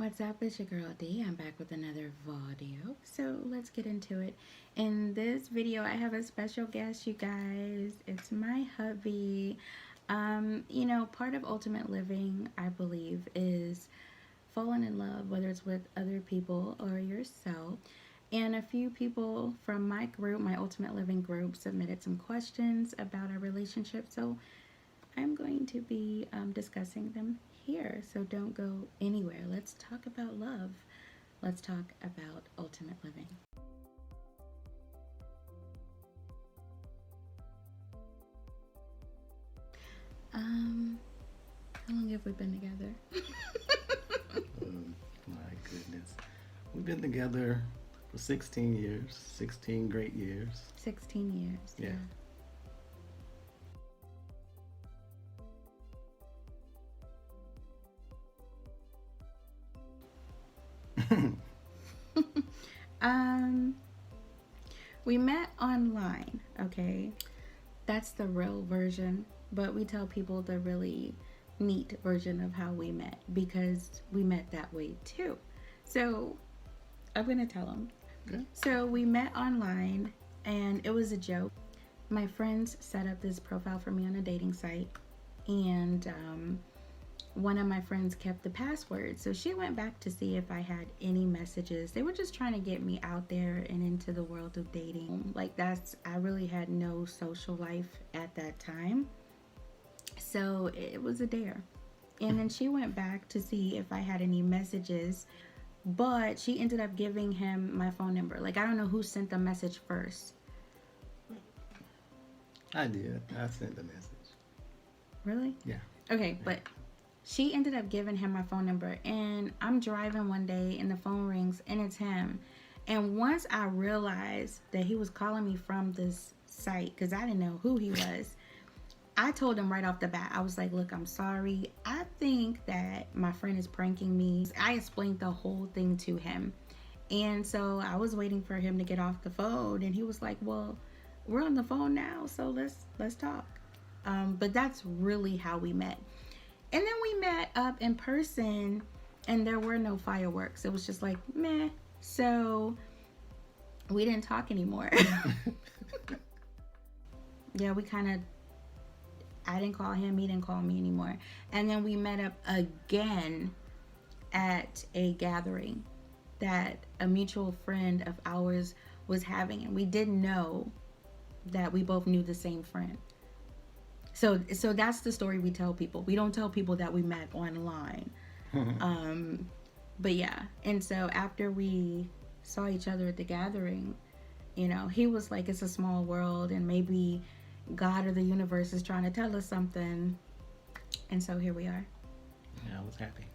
What's up? It's your girl D. I'm back with another video. So let's get into it. In this video, I have a special guest, you guys. It's my hubby. Part of ultimate living, I believe, is falling in love, whether it's with other people or yourself. And a few people from my group, my ultimate living group, submitted some questions about our relationship. So I'm going to be discussing them here. So don't go anywhere. Let's talk about love. Let's talk about ultimate living. How long have we been together? My goodness. We've been together for 16 years, 16 great years. 16 years. Yeah. We met online, okay? That's the real version, but we tell people the really neat version of how we met because we met that way too. So I'm gonna tell them. Okay. So we met online and it was a joke. My friends set up this profile for me on a dating site, and one of my friends kept the password. So she went back to see if I had any messages. They were just trying to get me out there and into the world of dating. I really had no social life at that time. So it was a dare. And then she went back to see if I had any messages, but she ended up giving him my phone number. I don't know who sent the message first. I did. I sent the message. Really? Yeah. Okay, but she ended up giving him my phone number, and I'm driving one day and the phone rings and it's him. And once I realized that he was calling me from this site, because I didn't know who he was, I told him right off the bat. I was like, look, I'm sorry. I think that my friend is pranking me. I explained the whole thing to him. And so I was waiting for him to get off the phone, and he was like, well, we're on the phone now, so let's talk. But that's really how we met. And then we met up in person, and there were no fireworks. It was just like, meh. So we didn't talk anymore. Yeah, I didn't call him, he didn't call me anymore. And then we met up again at a gathering that a mutual friend of ours was having, and we didn't know that we both knew the same friend. So that's the story we tell people. We don't tell people that we met online. But yeah, and so after we saw each other at the gathering, he was like, it's a small world, and maybe God or the universe is trying to tell us something. And so here we are. Yeah, I was happy.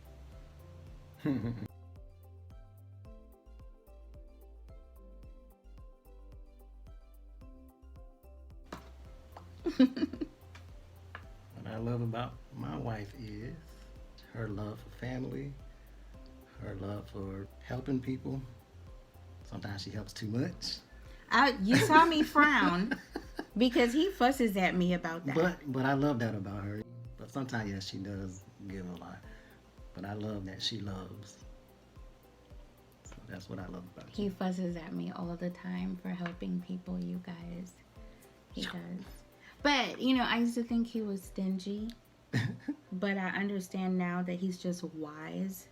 What I love about my wife is her love for family, her love for helping people. Sometimes she helps too much. You saw me frown because he fusses at me about that. But I love that about her. But sometimes, yes, she does give a lot. But I love that she loves. So that's what I love about He you. fusses at me all the time for helping people, you guys. He does. But, I used to think he was stingy. But I understand now that he's just wise.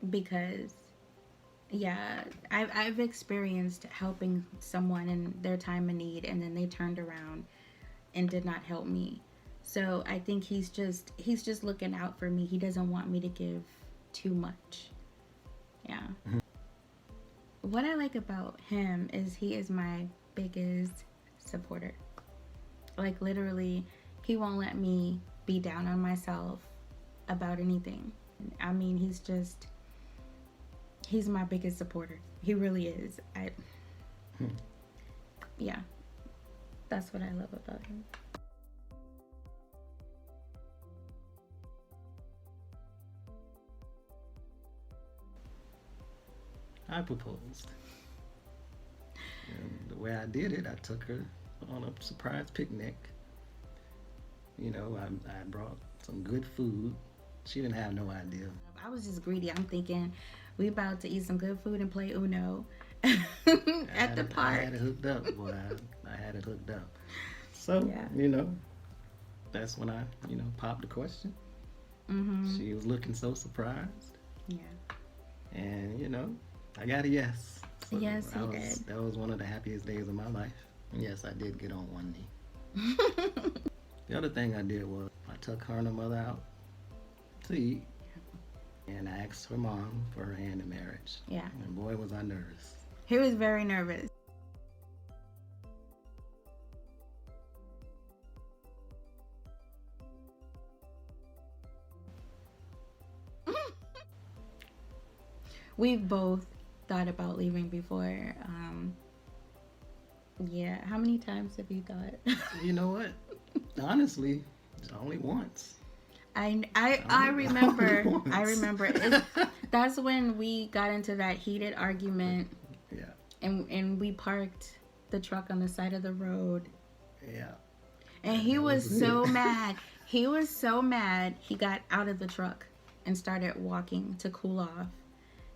Because, yeah, I've experienced helping someone in their time of need, and then they turned around and did not help me. So I think he's just looking out for me. He doesn't want me to give too much. Yeah. What I like about him is he is my biggest supporter. Literally, he won't let me be down on myself about anything. I mean, he's my biggest supporter. He really is. Yeah, that's what I love about him. I proposed. And the way I did it, I took her on a surprise picnic. I brought some good food. She didn't have no idea. I was just greedy. I'm thinking we about to eat some good food and play Uno at the I park. had it hooked up, boy. I had it hooked up. So, Yeah. that's when I, popped the question. Mm-hmm. She was looking so surprised. Yeah. And, I got a yes. So Yes, he did. That was one of the happiest days of my life. And yes, I did get on one knee. The other thing I did was I took her and her mother out to eat. And I asked her mom for her hand in marriage. Yeah. And boy, was I nervous. He was very nervous. We've both thought about leaving before. Yeah. How many times have you thought? You know what? Honestly, it's only once. I Only remember. once. I remember. That's when we got into that heated argument, Yeah. and we parked the truck on the side of the road. Yeah. And he That was was so it. mad. He was so mad. He got out of the truck and started walking to cool off.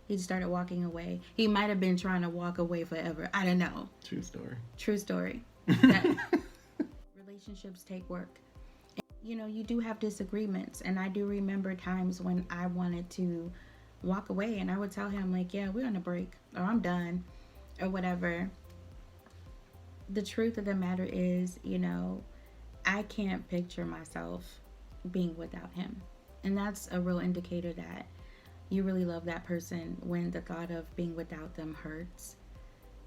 He started walking away. He might have been trying to walk away forever. I don't know. True story. True story. That relationships take work. You do have disagreements. And I do remember times when I wanted to walk away. And I would tell him, like, yeah, we're on a break. Or I'm done. Or whatever. The truth of the matter is, I can't picture myself being without him. And that's a real indicator that you really love that person when the thought of being without them hurts.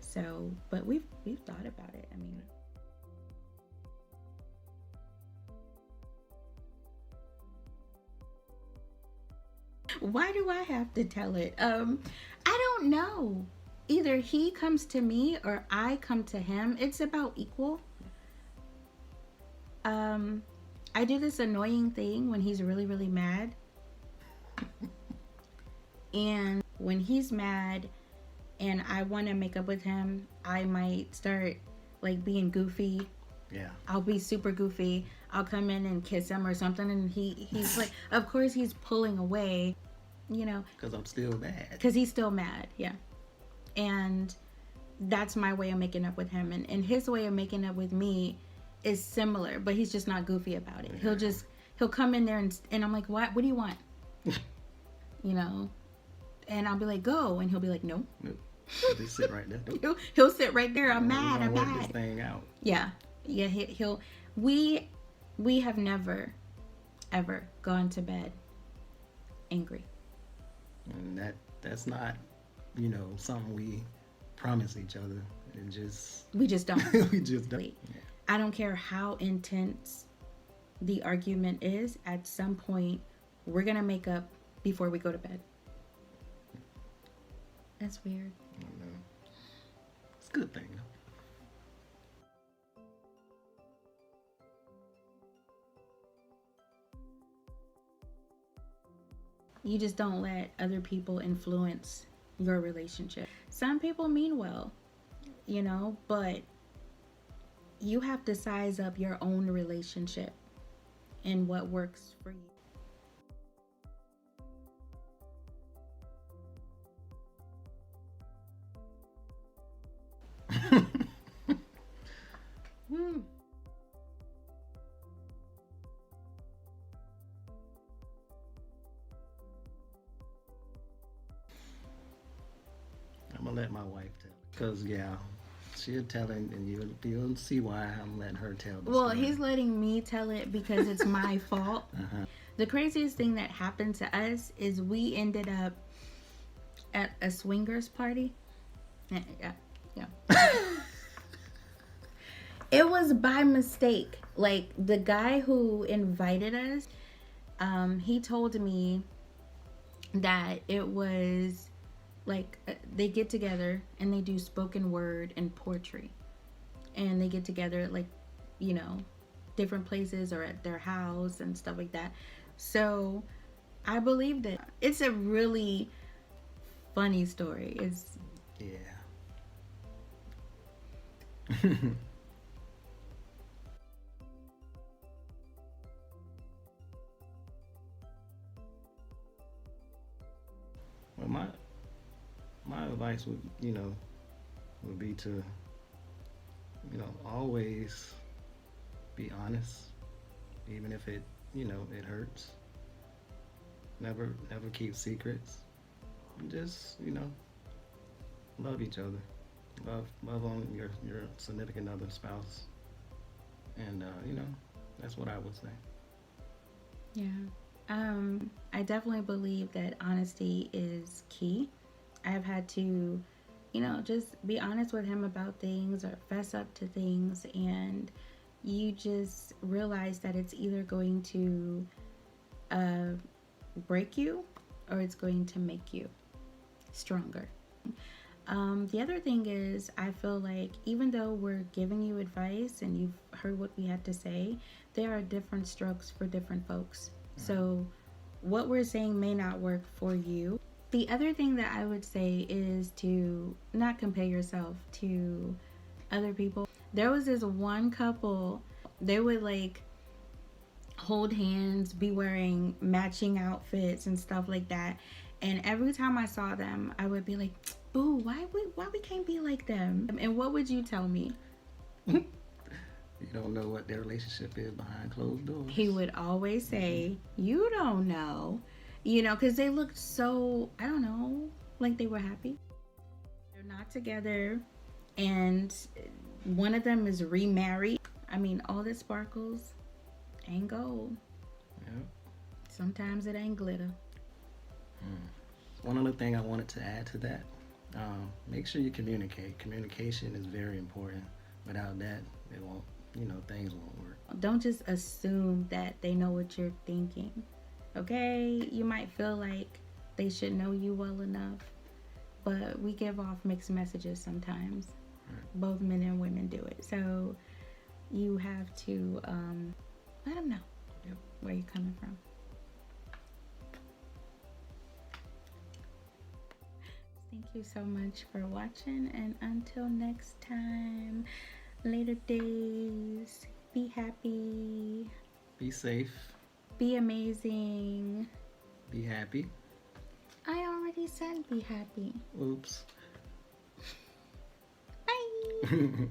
So, but we've thought about it. I mean, why do I have to tell it? I don't know. Either he comes to me or I come to him. It's about equal. I do this annoying thing when he's really, really mad. And when he's mad and I want to make up with him, I might start like being goofy. Yeah. I'll be super goofy. I'll come in and kiss him or something, and he's like, of course he's pulling away, Because I'm still mad. because he's still mad. Yeah. And that's my way of making up with him. And his way of making up with me is similar, but he's just not goofy about it. Yeah. He'll come in there and I'm like, what do you want? And I'll be like, go. And he'll be like, no. Nope. Just sit right there. He'll sit right there. I'm mad. We're I'm gonna work mad. this thing out. Yeah. He'll we have never ever gone to bed angry. And that's not, something we promise each other. It just We just don't. we just don't. I don't care how intense the argument is, at some point we're gonna make up before we go to bed. That's weird. I don't know. It's a good thing though. You just don't let other people influence your relationship. Some people mean well, but you have to size up your own relationship and what works for you. Hmm. I'm gonna let my wife tell it. Cause she'll tell it, and you'll see why I'm letting her tell the Well, story. he's letting me tell it because it's my fault. Uh-huh. The craziest thing that happened to us is we ended up at a swingers party. Yeah. It was by mistake. Like, the guy who invited us, he told me that it was like they get together and they do spoken word and poetry. And they get together at, like, different places or at their house and stuff like that. So I believed it. It's a really funny story. It's Yeah. advice would, would be to, always be honest, even if it, it hurts. Never keep secrets. Just, love each other. Love on your significant other, spouse. And, that's what I would say. Yeah. I definitely believe that honesty is key. I've had to, just be honest with him about things or fess up to things, and you just realize that it's either going to break you or it's going to make you stronger. The other thing is, I feel like even though we're giving you advice and you've heard what we had to say, there are different strokes for different folks. So what we're saying may not work for you. The other thing that I would say is to not compare yourself to other people. There was this one couple, they would like hold hands, be wearing matching outfits and stuff like that. And every time I saw them, I would be like, "Boo, why we can't be like them?" And what would you tell me? You don't know what their relationship is behind closed doors. He would always say, "You don't know," because they looked so, I don't know, like they were happy. They're not together, and one of them is remarried. I mean, all that sparkles ain't gold. Yeah. Sometimes it ain't glitter. One other thing I wanted to add to that, make sure you communicate. Communication is very important. Without that, it won't, things won't work. Don't just assume that they know what you're thinking. Okay? You might feel like they should know you well enough, but we give off mixed messages sometimes. Right. Both men and women do it. So you have to let them know where you're coming from. Thank you so much for watching, and until next time, later days. Be happy. Be safe. Be amazing. Be happy. I already said be happy. Oops. Bye.